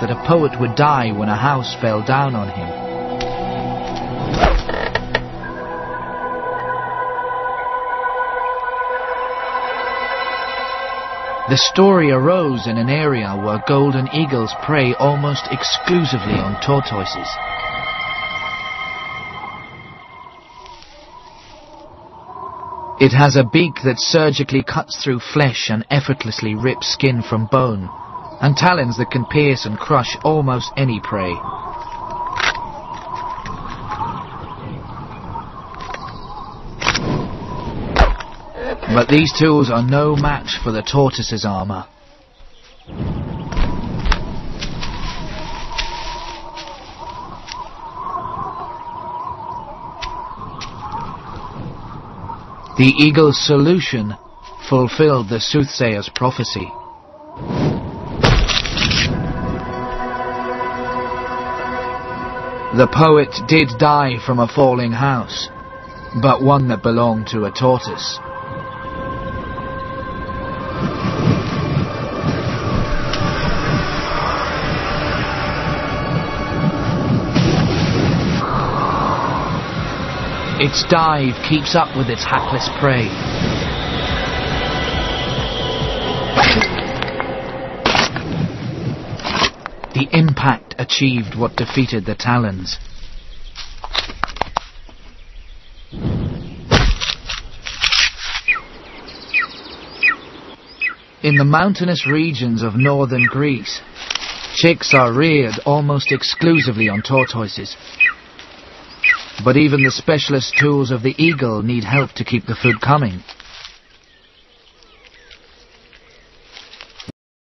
that a poet would die when a house fell down on him. The story arose in an area where golden eagles prey almost exclusively on tortoises. It has a beak that surgically cuts through flesh and effortlessly rips skin from bone, and talons that can pierce and crush almost any prey. But these tools are no match for the tortoise's armour. The eagle's solution fulfilled the soothsayer's prophecy. The poet did die from a falling house, but one that belonged to a tortoise. Its dive keeps up with its hapless prey. The impact achieved what defeated the talons. In the mountainous regions of northern Greece, chicks are reared almost exclusively on tortoises. But even the specialist tools of the eagle need help to keep the food coming.